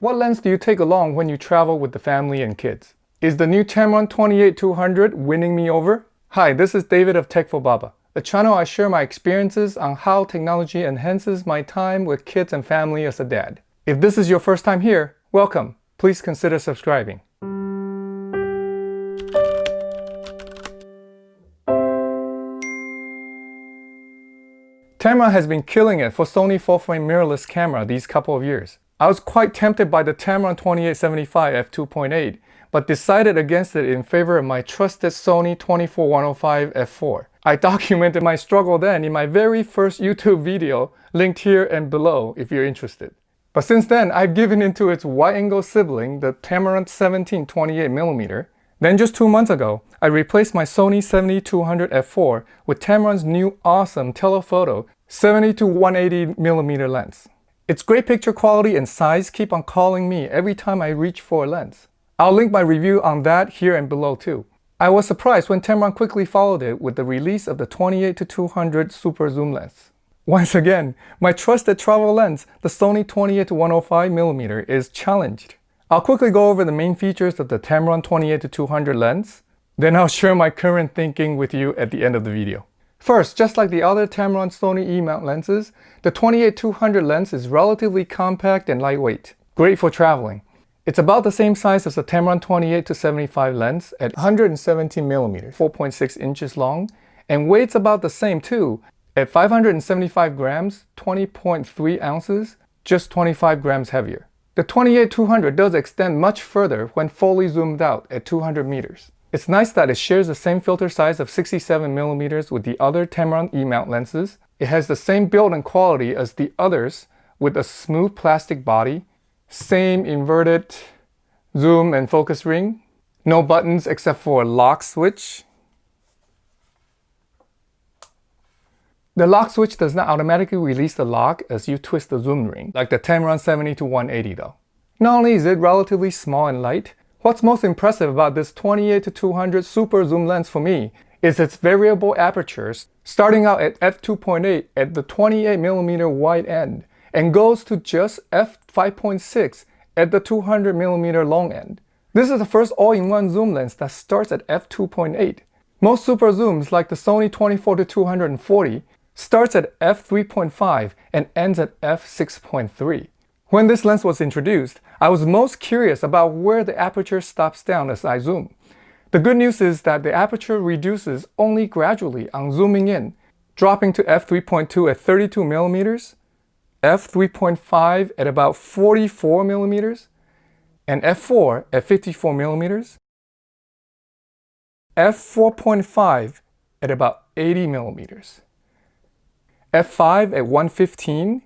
What lens do you take along when you travel with the family and kids? Is the new Tamron 28-200 winning me over? Hi, this is David of Tech for Baba, a channel I share my experiences on how technology enhances my time with kids and family as a dad. If this is your first time here, welcome. Please consider subscribing. Tamron has been killing it for Sony full-frame mirrorless camera these couple of years. I was quite tempted by the Tamron 28-75 f2.8, but decided against it in favor of my trusted Sony 24-105 f4. I documented my struggle then in my very first YouTube video, linked here and below if you're interested. But since then, I've given into its wide-angle sibling, the Tamron 17-28mm. Then just 2 months ago, I replaced my Sony 70-200 f4 with Tamron's new awesome telephoto 70-180mm lens. Its great picture quality and size keep on calling me every time I reach for a lens. I'll link my review on that here and below too. I was surprised when Tamron quickly followed it with the release of the 28-200 super zoom lens. Once again, my trusted travel lens, the Sony 28-105mm, is challenged. I'll quickly go over the main features of the Tamron 28-200 lens, then I'll share my current thinking with you at the end of the video. First, just like the other Tamron Sony E-mount lenses, the 28-200 lens is relatively compact and lightweight, great for traveling. It's about the same size as the Tamron 28-75 lens at 117mm, 4.6 inches long, and weights about the same too, at 575 grams, 20.3 ounces, just 25 grams heavier. The 28-200 does extend much further when fully zoomed out at 200 meters. It's nice that it shares the same filter size of 67mm with the other Tamron E-mount lenses. It has the same build and quality as the others with a smooth plastic body, same inverted zoom and focus ring, no buttons except for a lock switch. The lock switch does not automatically release the lock as you twist the zoom ring, like the Tamron 70-180 though. Not only is it relatively small and light, what's most impressive about this 28-200 super zoom lens for me is its variable apertures, starting out at f2.8 at the 28mm wide end and goes to just f5.6 at the 200mm long end. This is the first all-in-one zoom lens that starts at f2.8. Most super zooms like the Sony 24-240 starts at f3.5 and ends at f6.3. When this lens was introduced, I was most curious about where the aperture stops down as I zoom. The good news is that the aperture reduces only gradually on zooming in, dropping to f3.2 at 32mm, f3.5 at about 44mm, and f4 at 54mm, f4.5 at about 80mm, f5 at 115,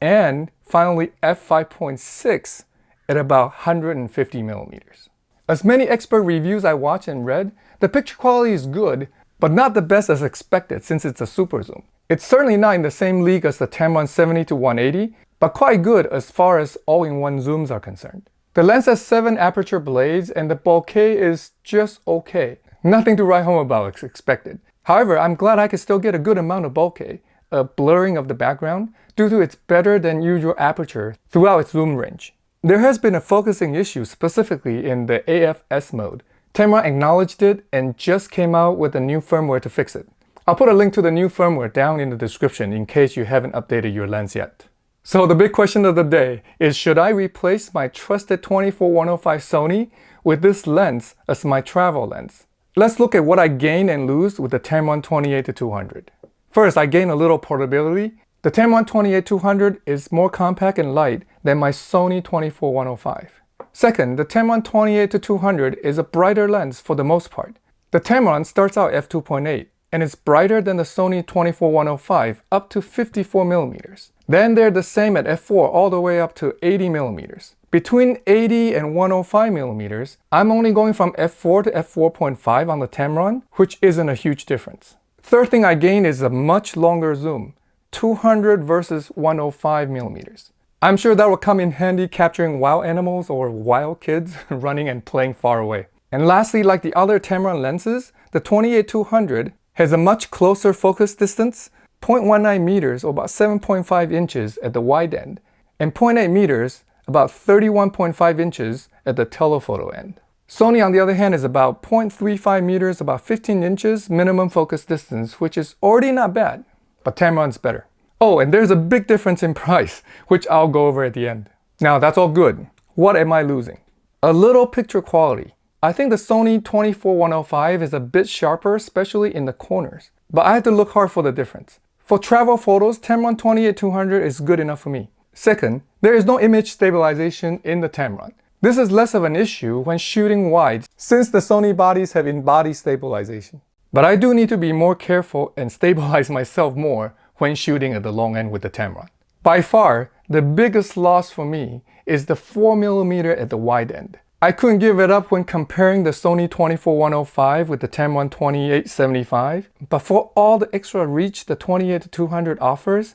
and finally f5.6 at about 150mm. As many expert reviews I watched and read, the picture quality is good, but not the best as expected since it's a super zoom. It's certainly not in the same league as the Tamron 70-180, but quite good as far as all-in-one zooms are concerned. The lens has 7 aperture blades and the bokeh is just okay. Nothing to write home about as expected. However, I'm glad I could still get a good amount of bokeh, a blurring of the background, due to its better than usual aperture throughout its zoom range. There has been a focusing issue specifically in the AFS mode. Tamron acknowledged it and just came out with a new firmware to fix it. I'll put a link to the new firmware down in the description in case you haven't updated your lens yet. So the big question of the day is, should I replace my trusted 24-105 Sony with this lens as my travel lens? Let's look at what I gain and lose with the Tamron 28-200. First, I gain a little portability. The Tamron 28-200 is more compact and light than my Sony 24-105. Second, the Tamron 28-200 is a brighter lens for the most part. The Tamron starts out f2.8 and is brighter than the Sony 24-105 up to 54mm. Then they're the same at f4 all the way up to 80mm. Between 80 and 105mm, I'm only going from f4 to f4.5 on the Tamron, which isn't a huge difference. Third thing I gain is a much longer zoom, 200 versus 105mm. I'm sure that will come in handy capturing wild animals or wild kids running and playing far away. And lastly, like the other Tamron lenses, the 28-200 has a much closer focus distance, 0.19 meters or about 7.5 inches at the wide end, and 0.8 meters, about 31.5 inches at the telephoto end. Sony, on the other hand, is about 0.35 meters, about 15 inches minimum focus distance, which is already not bad, but Tamron's better. Oh, and there's a big difference in price, which I'll go over at the end. Now, that's all good. What am I losing? A little picture quality. I think the Sony 24-105 is a bit sharper, especially in the corners, but I had to look hard for the difference. For travel photos, Tamron 28-200 is good enough for me. Second, there is no image stabilization in the Tamron. This is less of an issue when shooting wide since the Sony bodies have in-body stabilization. But I do need to be more careful and stabilize myself more when shooting at the long end with the Tamron. By far, the biggest loss for me is the 4mm at the wide end. I couldn't give it up when comparing the Sony 24-105 with the Tamron 28-75, but for all the extra reach the 28-200 offers,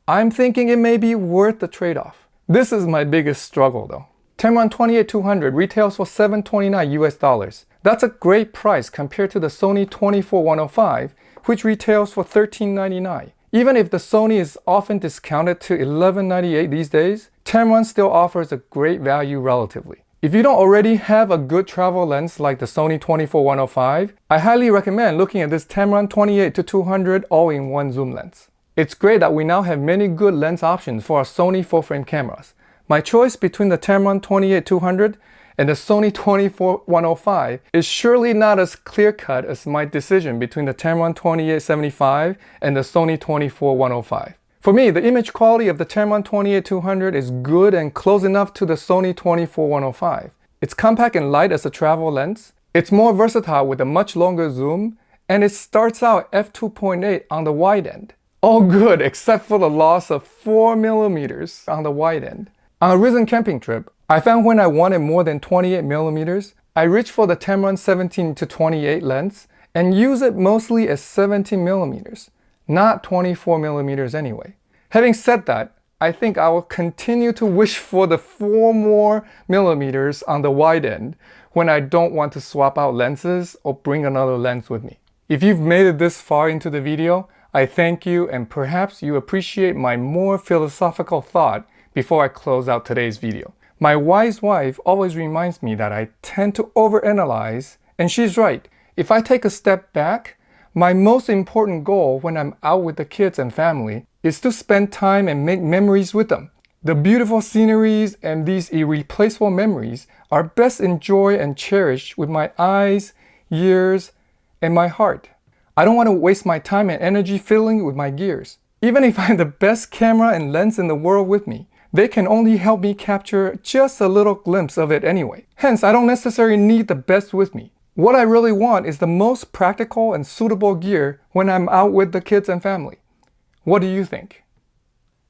I'm thinking it may be worth the trade-off. This is my biggest struggle though. Tamron 28-200 retails for $729 US. That's a great price compared to the Sony 24-105, which retails for $1399. Even if the Sony is often discounted to $1198 these days, Tamron still offers a great value relatively. If you don't already have a good travel lens like the Sony 24-105, I highly recommend looking at this Tamron 28-200 all-in-one zoom lens. It's great that we now have many good lens options for our Sony full-frame cameras. My choice between the Tamron 28-200 and the Sony 24-105 is surely not as clear-cut as my decision between the Tamron 28-75 and the Sony 24-105. For me, the image quality of the Tamron 28-200 is good and close enough to the Sony 24-105. It's compact and light as a travel lens, it's more versatile with a much longer zoom, and it starts out f2.8 on the wide end. All good except for the loss of 4mm on the wide end. On a recent camping trip, I found when I wanted more than 28mm, I reached for the Tamron 17-28 lens and use it mostly as 17mm, not 24mm anyway. Having said that, I think I will continue to wish for the 4 more millimeters on the wide end when I don't want to swap out lenses or bring another lens with me. If you've made it this far into the video, I thank you, and perhaps you appreciate my more philosophical thought before I close out today's video. My wise wife always reminds me that I tend to overanalyze, and she's right. If I take a step back, my most important goal when I'm out with the kids and family is to spend time and make memories with them. The beautiful sceneries and these irreplaceable memories are best enjoyed and cherished with my eyes, ears, and my heart. I don't want to waste my time and energy fiddling with my gears. Even if I have the best camera and lens in the world with me, they can only help me capture just a little glimpse of it anyway. Hence, I don't necessarily need the best with me. What I really want is the most practical and suitable gear when I'm out with the kids and family. What do you think?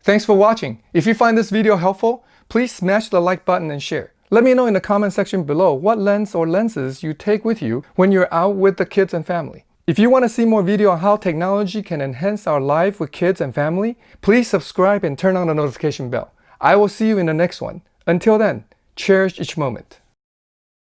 Thanks for watching. If you find this video helpful, please smash the like button and share. Let me know in the comment section below what lens or lenses you take with you when you're out with the kids and family. If you want to see more video on how technology can enhance our life with kids and family, please subscribe and turn on the notification bell. I will see you in the next one. Until then, cherish each moment.